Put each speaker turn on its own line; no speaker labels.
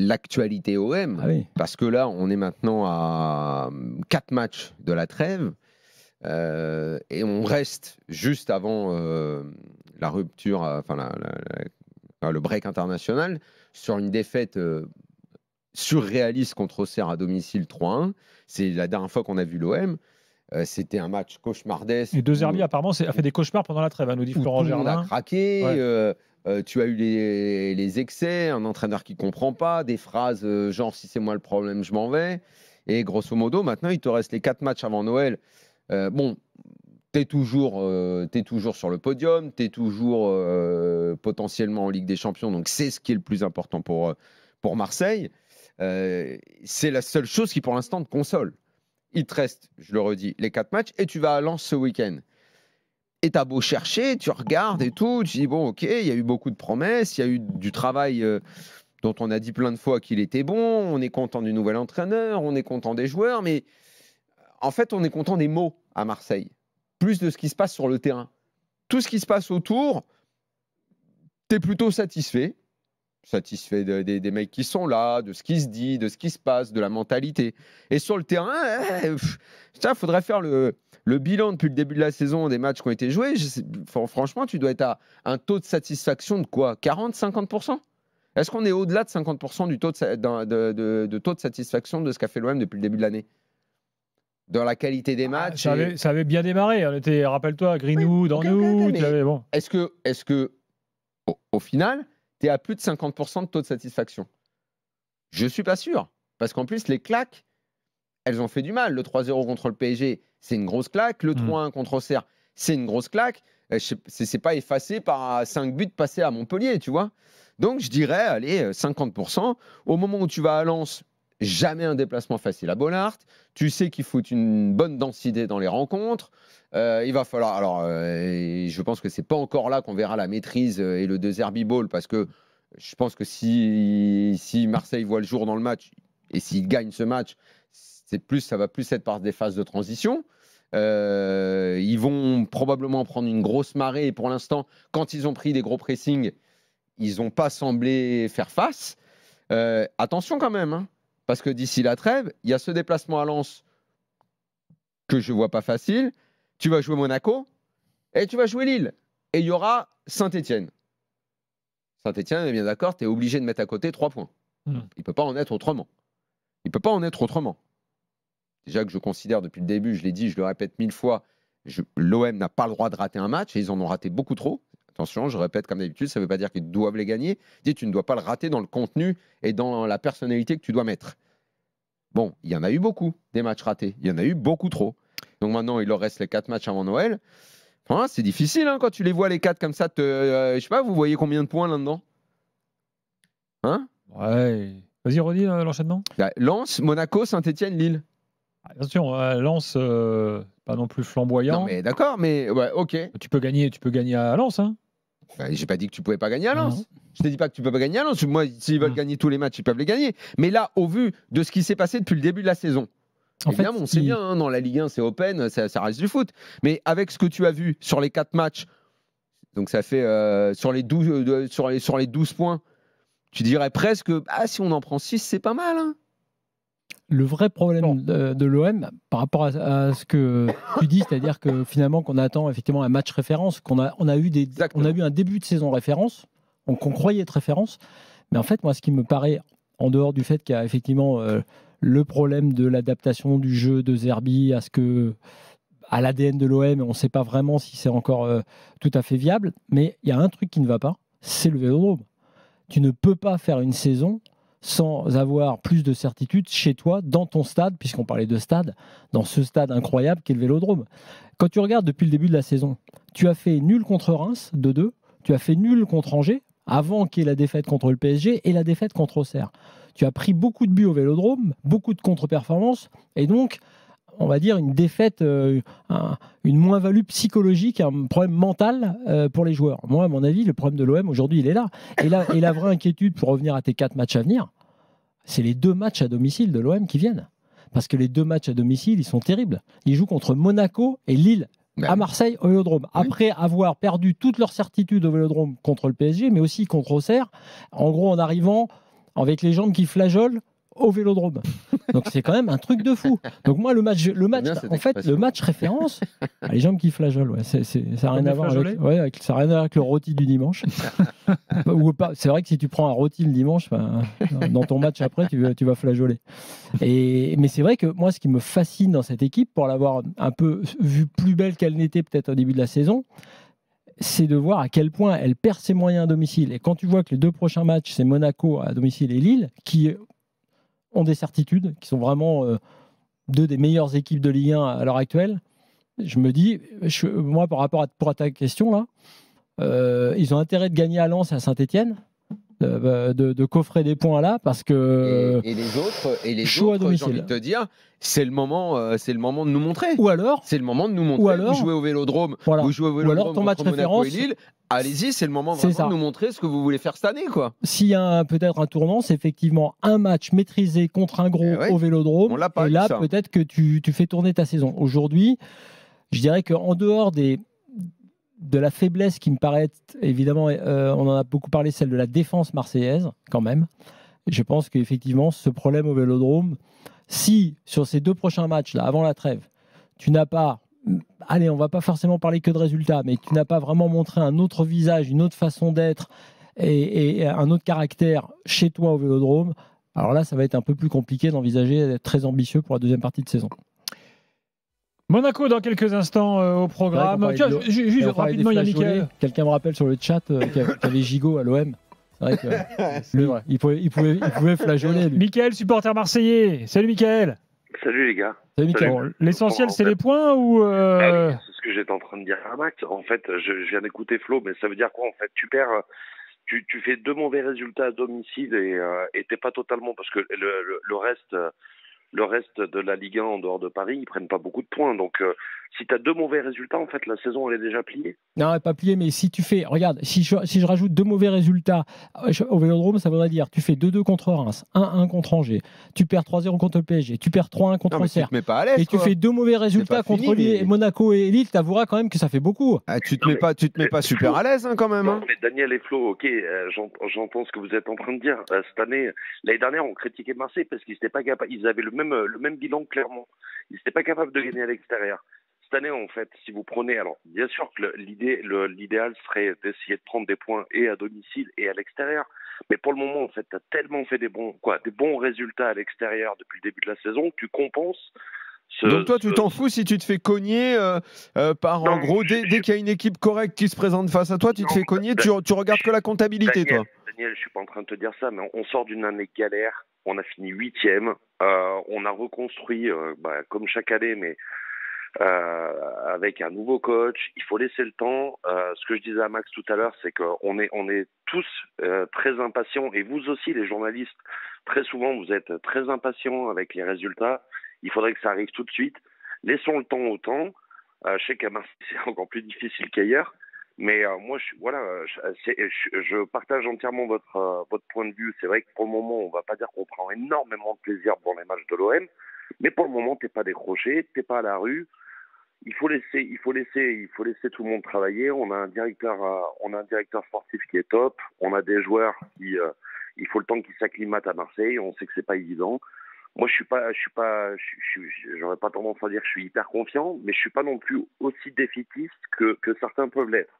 l'actualité OM, parce que là, on est maintenant à 4 matchs de la trêve, et on reste juste avant la rupture, le break international, sur une défaite surréaliste contre Auxerre à domicile 3-1. C'est la dernière fois qu'on a vu l'OM. C'était un match cauchemardesque.
Et De Zerbi, apparemment, a fait des cauchemars pendant la trêve, nous dit Florent Germain.
Tout le monde a craqué. Tu as eu les excès, un entraîneur qui ne comprend pas, des phrases genre « si c'est moi le problème, je m'en vais ». Et grosso modo, maintenant, il te reste les 4 matchs avant Noël. Tu es toujours sur le podium, tu es toujours potentiellement en Ligue des Champions, donc c'est ce qui est le plus important pour Marseille. C'est la seule chose qui, pour l'instant, te console. Il te reste, je le redis, les 4 matchs et tu vas à Lens ce week-end. Et tu as beau chercher, tu regardes et tout, tu dis bon, ok, il y a eu beaucoup de promesses, il y a eu du travail dont on a dit plein de fois qu'il était bon, on est content du nouvel entraîneur, on est content des joueurs, mais en fait, on est content des mots à Marseille, plus de ce qui se passe sur le terrain. Tout ce qui se passe autour, tu es plutôt satisfait des mecs qui sont là, de ce qui se dit, de ce qui se passe, de la mentalité. Et sur le terrain, il faudrait faire le bilan depuis le début de la saison des matchs qui ont été joués. Franchement, tu dois être à un taux de satisfaction de quoi ? 40-50% ? Est-ce qu'on est au-delà de 50% du taux de taux de satisfaction de ce qu'a fait l'OM depuis le début de l'année ? Dans la qualité des matchs.
Ça avait bien démarré. On était, rappelle-toi, Greenwood, en août. Bon.
Est-ce que au final, tu es à plus de 50% de taux de satisfaction? Je ne suis pas sûr. Parce qu'en plus, les claques, elles ont fait du mal. Le 3-0 contre le PSG, c'est une grosse claque. Le 3-1 contre Auxerre, c'est une grosse claque. C'est pas effacé par 5 buts passés à Montpellier, tu vois. Donc, je dirais, allez, 50%. Au moment où tu vas à Lens, jamais un déplacement facile à Bollaert. Tu sais qu'il faut une bonne densité dans les rencontres. Il va falloir. Alors, je pense que c'est pas encore là qu'on verra la maîtrise et le De Zerbi Ball, parce que je pense que si Marseille voit le jour dans le match et s'il gagne ce match, ça va plus être par des phases de transition. Ils vont probablement prendre une grosse marée. Et pour l'instant, quand ils ont pris des gros pressings, ils n'ont pas semblé faire face. Attention quand même, hein. Parce que d'ici la trêve, il y a ce déplacement à Lens que je ne vois pas facile. Tu vas jouer Monaco et tu vas jouer Lille. Et il y aura Saint-Etienne. Saint-Etienne, on est bien d'accord, tu es obligé de mettre à côté 3 points. Il ne peut pas en être autrement. Déjà que je considère depuis le début, je l'ai dit, je le répète 1000 fois, l'OM n'a pas le droit de rater un match et ils en ont raté beaucoup trop. Attention, je répète comme d'habitude, ça ne veut pas dire qu'ils doivent les gagner. Tu ne dois pas le rater dans le contenu et dans la personnalité que tu dois mettre. Bon, il y en a eu beaucoup, des matchs ratés. Il y en a eu beaucoup trop. Donc maintenant, il leur reste les 4 matchs avant Noël. Enfin, c'est difficile hein, quand tu les vois les 4 comme ça. Je sais pas, vous voyez combien de points là-dedans ? Hein ?
Ouais. Vas-y, redis l'enchaînement.
Lens, Monaco, Saint-Etienne, Lille.
Attention, Lens, pas non plus flamboyant.
Non, mais d'accord, mais ouais, ok.
Tu peux gagner à Lens, hein.
J'ai pas dit que tu pouvais pas gagner à Lens. Je t'ai dit pas que tu peux pas gagner à Lens. Moi, s'ils veulent gagner tous les matchs, ils peuvent les gagner. Mais là, au vu de ce qui s'est passé depuis le début de la saison, évidemment, on sait bien, hein, dans la Ligue 1, c'est open, ça reste du foot. Mais avec ce que tu as vu sur les 4 matchs, donc ça fait sur les 12 points, tu dirais presque, si on en prend 6, c'est pas mal. Hein.
Le vrai problème de l'OM, par rapport à ce que tu dis, c'est-à-dire que finalement, qu'on attend effectivement un match référence, on a eu un début de saison référence, qu'on croyait être référence, mais en fait, moi, ce qui me paraît, en dehors du fait qu'il y a effectivement le problème de l'adaptation du jeu de Zerbi à l'ADN de l'OM, on ne sait pas vraiment si c'est encore tout à fait viable, mais il y a un truc qui ne va pas, c'est le Vélodrome. Tu ne peux pas faire une saison sans avoir plus de certitude chez toi, dans ton stade, puisqu'on parlait de stade, dans ce stade incroyable qu'est le Vélodrome. Quand tu regardes depuis le début de la saison, tu as fait nul contre Reims, 2-2, tu as fait nul contre Angers, avant qu'il y ait la défaite contre le PSG et la défaite contre Auxerre. Tu as pris beaucoup de buts au Vélodrome, beaucoup de contre-performances, et donc, on va dire, une défaite, une moins-value psychologique, un problème mental pour les joueurs. Moi, à mon avis, le problème de l'OM aujourd'hui, il est là. Et la vraie inquiétude, pour revenir à tes 4 matchs à venir, c'est les 2 matchs à domicile de l'OM qui viennent. Parce que les 2 matchs à domicile, ils sont terribles. Ils jouent contre Monaco et Lille, à Marseille, au Vélodrome. Après avoir perdu toutes leurs certitudes au Vélodrome contre le PSG, mais aussi contre Auxerre, en gros, en arrivant avec les jambes qui flageolent au Vélodrome. Donc c'est quand même un truc de fou. Donc moi le match le match référence, les jambes qui flageolent, ouais, ça n'a rien à voir ça a rien à voir avec le rôti du dimanche. Ou pas. C'est vrai que si tu prends un rôti le dimanche, dans ton match après tu vas flageoler. Mais c'est vrai que moi ce qui me fascine dans cette équipe, pour l'avoir un peu vue plus belle qu'elle n'était peut-être au début de la saison, c'est de voir à quel point elle perd ses moyens à domicile. Et quand tu vois que les 2 prochains matchs, c'est Monaco à domicile et Lille, qui ont des certitudes, qui sont vraiment 2 des meilleures équipes de Ligue 1 à l'heure actuelle, je me dis, moi par rapport à ta question là, ils ont intérêt de gagner à Lens et à Saint-Etienne, de coffrer des points là, parce que
et les autres, j'ai envie de te dire, c'est le moment de nous montrer.
Ou alors,
c'est le moment de nous montrer. Vous jouez au Vélodrome, vous jouez au Vélodrome,
ou alors ton match référence
et Lille. Allez-y, c'est le moment vraiment de nous montrer ce que vous voulez faire cette année, quoi.
S'il y a peut-être un tournant, c'est effectivement un match maîtrisé contre un gros au Vélodrome. Et là, peut-être que tu fais tourner ta saison. Aujourd'hui, je dirais qu'en dehors de la faiblesse qui me paraît, évidemment, on en a beaucoup parlé, celle de la défense marseillaise, quand même. Je pense qu'effectivement, ce problème au Vélodrome, si sur ces 2 prochains matchs, là, avant la trêve, tu n'as pas... Allez, on va pas forcément parler que de résultats, mais tu n'as pas vraiment montré un autre visage, une autre façon d'être et un autre caractère chez toi au Vélodrome, alors là, ça va être un peu plus compliqué d'envisager d'être très ambitieux pour la deuxième partie de saison.
Monaco dans quelques instants au programme. Juste rapidement, il y a Mickaël.
Quelqu'un me rappelle sur le chat qu'il y avait Gigot à l'OM. C'est vrai que il pouvait flageoler.
Mickaël, supporter marseillais. Salut Mickaël.
Salut les gars.
Salut. L'essentiel, c'est les points ou
C'est ce que j'étais en train de dire à Max. En fait, je viens d'écouter Flo, mais ça veut dire quoi en fait? Tu perds, tu fais 2 mauvais résultats à domicile et t'es pas totalement, parce que le reste de la Ligue 1 en dehors de Paris, ils prennent pas beaucoup de points. Donc si tu as 2 mauvais résultats, en fait, la saison elle est déjà pliée.
Non, elle n'est pas pliée, mais si tu fais, regarde, si je rajoute 2 mauvais résultats au Vélodrome, ça voudrait dire tu fais 2-2 contre Reims, 1-1 contre Angers, tu perds 3-0 contre le PSG, tu perds 3-1 contre Auxerre, et tu fais 2 mauvais résultats contre Monaco et Lille, tu avoueras quand même que ça fait beaucoup.
Tu te mets pas super à l'aise quand même.
Non, mais Daniel et Flo, ok, j'entends ce que vous êtes en train de dire. Cette année, l'année dernière, on critiquait Marseille parce qu'ils n'étaient pas capables, ils avaient le même bilan que Clermont. Ils n'étaient pas capables de gagner à l'extérieur. Cette année, en fait, si vous prenez, alors bien sûr que l'idéal serait d'essayer de prendre des points et à domicile et à l'extérieur, mais pour le moment, en fait, tu as tellement fait des bons résultats à l'extérieur depuis le début de la saison que tu compenses.
Donc toi, tu t'en fous si tu te fais cogner par, en gros, dès qu'il y a une équipe correcte qui se présente face à toi, tu te fais cogner, tu regardes que la comptabilité, toi.
Daniel, je suis pas en train de te dire ça, mais on sort d'une année galère, on a fini 8e, on a reconstruit, comme chaque année, mais avec un nouveau coach, il faut laisser le temps. Ce que je disais à Max tout à l'heure, c'est qu'on est tous très impatients, et vous aussi les journalistes, très souvent vous êtes très impatients avec les résultats. Il faudrait que ça arrive tout de suite. Laissons le temps au temps. Je sais qu'à Marseille c'est encore plus difficile qu'ailleurs, mais moi je partage entièrement votre point de vue. C'est vrai que pour le moment on va pas dire qu'on prend énormément de plaisir devant les matchs de l'OM, mais pour le moment t'es pas décroché, t'es pas à la rue. Il faut laisser tout le monde travailler. On a un directeur sportif qui est top. On a des joueurs qui, il faut le temps qu'ils s'acclimatent à Marseille. On sait que c'est pas évident. Moi, j'aurais pas tendance à dire que je suis hyper confiant, mais je suis pas non plus aussi défaitiste que certains peuvent l'être.